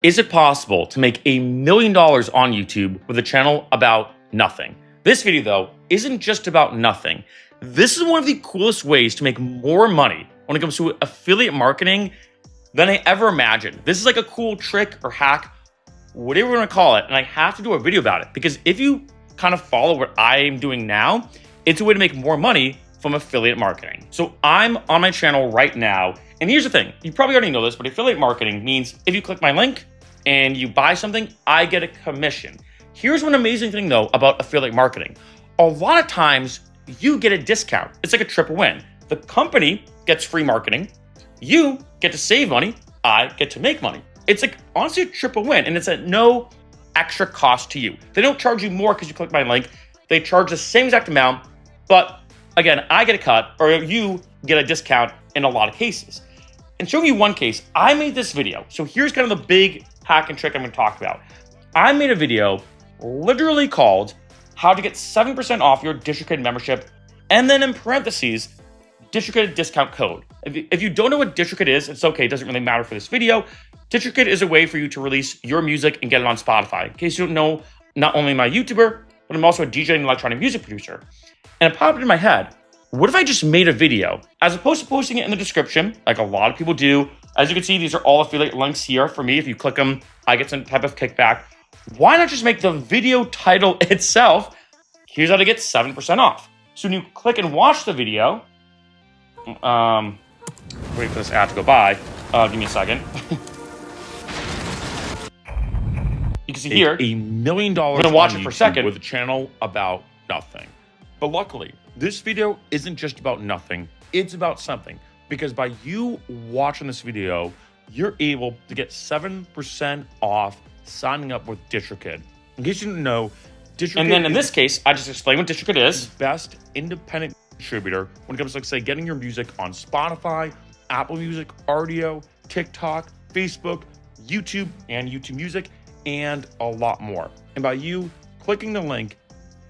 Is it possible to make $1 million on YouTube with a channel about nothing? This video, though, isn't just about nothing. This is one of the coolest ways to make more money when it comes to affiliate marketing than I ever imagined. This is like a cool trick or hack, whatever you want to call it, and I have to do a video about it because if you kind of follow what I'm doing now, it's a way to make more money from affiliate marketing. So I'm on my channel right now, and here's the thing. You probably already know this, but affiliate marketing means if you click my link and you buy something, I get a commission. Here's one amazing thing though about affiliate marketing. A lot of times you get a discount. It's like a triple win. The company gets free marketing, you get to save money, I get to make money. It's like honestly a triple win, and it's at no extra cost to you. They don't charge you more because you click my link. They charge the same exact amount, but again, I get a cut or you get a discount in a lot of cases. And showing you one case, I made this video. So here's kind of the big hack and trick I'm going to talk about. I made a video literally called how to get 7% off your DistroKid membership, and then in parentheses, DistroKid discount code. If you don't know what DistroKid is, it's okay. It doesn't really matter for this video. DistroKid is a way for you to release your music and get it on Spotify. In case you don't know, not only am I a YouTuber, but I'm also a DJ and electronic music producer. And it popped in my head, what if I just made a video as opposed to posting it in the description, like a lot of people do? As you can see, these are all affiliate links here for me. If you click them, I get some type of kickback. Why not just make the video title itself? Here's how to get 7% off. So when you click and watch the video, wait for this ad to go by. Give me a second. You can see here, $1 million. I'm gonna watch it for a second with a channel about nothing. But luckily, this video isn't just about nothing. It's about something. Because by you watching this video, you're able to get 7% off signing up with DistroKid. In case you didn't know, DistroKid. And then in this case, I just explained what DistroKid is. Best independent distributor when it comes to, like, say, getting your music on Spotify, Apple Music, RDO, TikTok, Facebook, YouTube, and YouTube Music, and a lot more. And by you clicking the link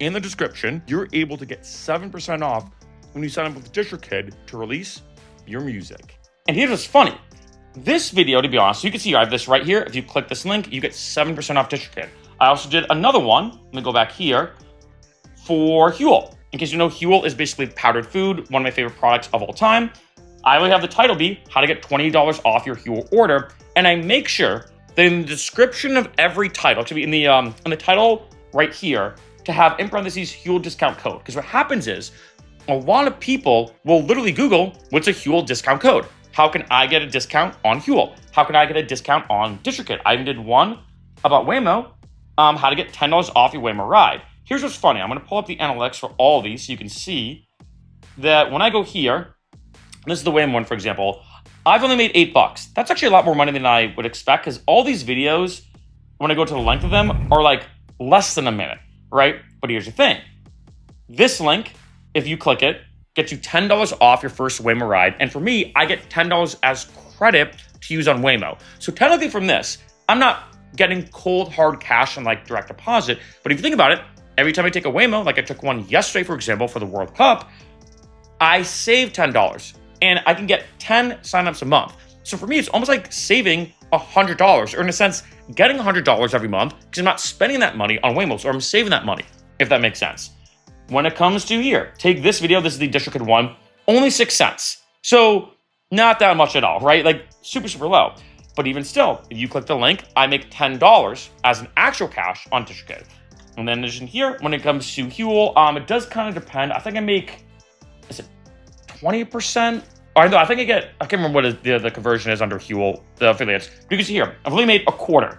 in the description, you're able to get 7% off when you sign up with DistroKid to release your music. And here's what's funny. This video, to be honest, you can see I have this right here. If you click this link, you get 7% off DistroKid. I also did another one. Let me go back here for Huel. In case you know, Huel is basically powdered food, one of my favorite products of all time. I will have the title be how to get $20 off your Huel order. And I make sure that in the description of every title, to be in the title right here, to have in parentheses Huel discount code. Because what happens is a lot of people will literally Google what's a Huel discount code. How can I get a discount on Huel? How can I get a discount on DistroKid? I even did one about Waymo, how to get $10 off your Waymo ride. Here's what's funny. I'm going to pull up the analytics for all of these so you can see that when I go here, this is the Waymo one, for example, I've only made $8. That's actually a lot more money than I would expect because all these videos, when I go to the length of them, are like less than a minute, right? But here's the thing. This link, if you click it, gets you $10 off your first Waymo ride. And for me, I get $10 as credit to use on Waymo. So technically from this, I'm not getting cold, hard cash and like direct deposit. But if you think about it, every time I take a Waymo, like I took one yesterday, for example, for the World Cup, I save $10 and I can get 10 signups a month. So for me, it's almost like saving $100 or in a sense, getting $100 every month because I'm not spending that money on Waymos or I'm saving that money, if that makes sense. When it comes to here, take this video, this is the DistroKid one, only 6 cents. So not that much at all, right? Like super, super low. But even still, if you click the link, I make $10 as an actual cash on DistroKid. And then there's in here, when it comes to Huel, it does kind of depend. I think I make, is it 20%? Or no, I think I can't remember what the conversion is under Huel, the affiliates. But you can see here, I've only made a quarter.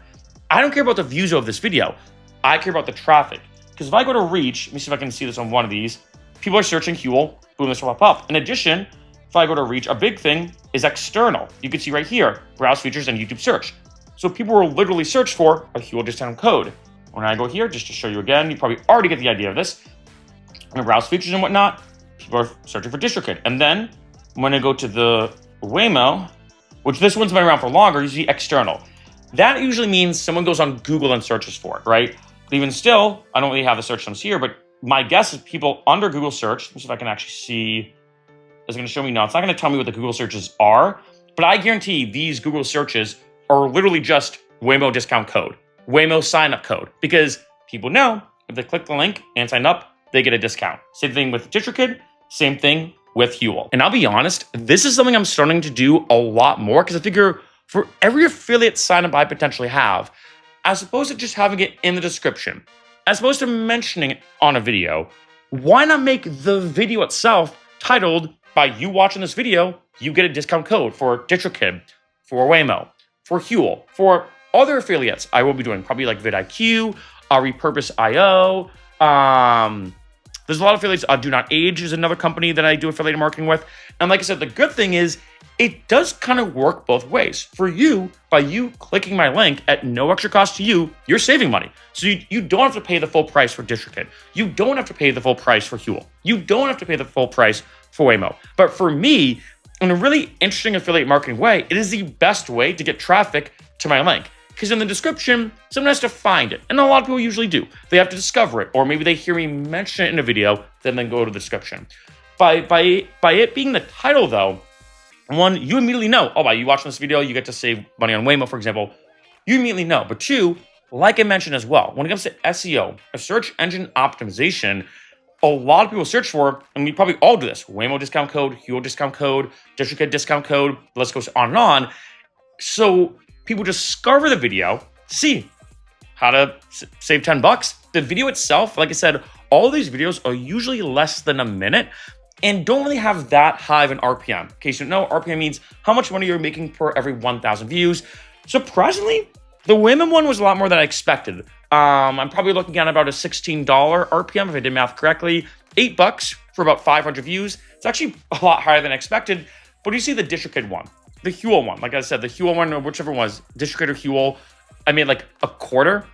I don't care about the views of this video. I care about the traffic. Because if I go to reach, let me see if I can see this on one of these. People are searching Huel, boom, this will pop up. In addition, if I go to reach, a big thing is external. You can see right here, browse features and YouTube search. So people will literally search for a Huel discount code. When I go here, just to show you again, you probably already get the idea of this. When I browse features and whatnot, people are searching for DistroKid. And then when I go to the Waymo, which this one's been around for longer, you see external. That usually means someone goes on Google and searches for it, right? But even still, I don't really have the search terms here, but my guess is people under Google search, let me see if I can actually see, it's going to show me now. It's not going to tell me what the Google searches are, but I guarantee these Google searches are literally just Waymo discount code, Waymo sign up code, because people know if they click the link and sign up, they get a discount. Same thing with DistroKid, same thing with Huel. And I'll be honest, this is something I'm starting to do a lot more because I figure for every affiliate sign up I potentially have, as opposed to just having it in the description, as opposed to mentioning it on a video, why not make the video itself titled, by you watching this video, you get a discount code for DistroKid, for Waymo, for Huel, for other affiliates I will be doing, probably like vidIQ, Repurpose.io. There's a lot of affiliates. Do Not Age is another company that I do affiliate marketing with. And like I said, the good thing is it does kind of work both ways. For you, by you clicking my link at no extra cost to you, you're saving money. So you don't have to pay the full price for DistroKid. You don't have to pay the full price for Huel. You don't have to pay the full price for Waymo. But for me, in a really interesting affiliate marketing way, it is the best way to get traffic to my link. Because in the description, someone has to find it. And a lot of people usually do. They have to discover it, or maybe they hear me mention it in a video, then go to the description. By it being the title though, one, you immediately know, oh, by you watching this video, you get to save money on Waymo, for example. You immediately know. But two, like I mentioned as well, when it comes to SEO, a search engine optimization, a lot of people search for, and we probably all do this, Waymo discount code, Huel discount code, DistroKid discount code, the list goes on and on. So people discover the video, see how to save 10 bucks. The video itself, like I said, all these videos are usually less than a minute and don't really have that high of an RPM. In case you don't know, RPM means how much money you're making per every 1,000 views. Surprisingly, the Waymo one was a lot more than I expected. I'm probably looking at about a $16 RPM if I did math correctly. $8 for about 500 views. It's actually a lot higher than I expected. But you see the DistroKid one, the Huel one. Like I said, the Huel one, or whichever one was, DistroKid or Huel, I made like a quarter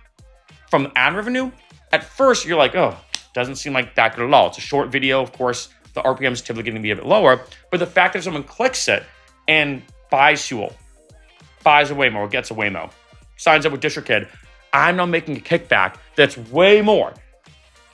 from ad revenue. At first, you're like, oh, doesn't seem like that good at all. It's a short video, of course. The RPM is typically going to be a bit lower. But the fact that someone clicks it and buys Huel, buys a Waymo, or gets a Waymo, signs up with DistroKid, I'm now making a kickback that's way more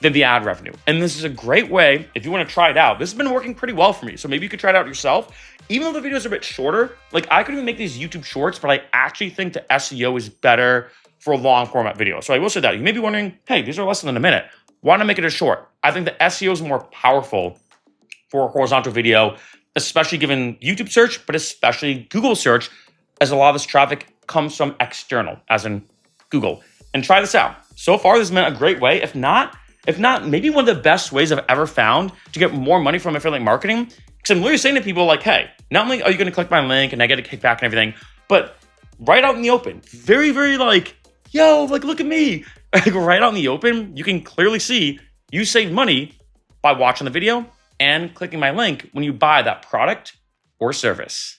than the ad revenue. And this is a great way, if you want to try it out. This has been working pretty well for me. So maybe you could try it out yourself. Even though the videos are a bit shorter, like I could even make these YouTube shorts, but I actually think the SEO is better for a long format video. So I will say that. You may be wondering, hey, these are less than a minute. Why not make it a short? I think the SEO is more powerful for a horizontal video, especially given YouTube search, but especially Google search, as a lot of this traffic comes from external, as in Google. And try this out. So far, this has been a great way. If not, maybe one of the best ways I've ever found to get more money from affiliate marketing. Because I'm literally saying to people like, hey, not only are you going to click my link and I get a kickback and everything, but right out in the open, very, very like, yo, like, look at me. Like right out in the open, you can clearly see you save money by watching the video and clicking my link when you buy that product or service.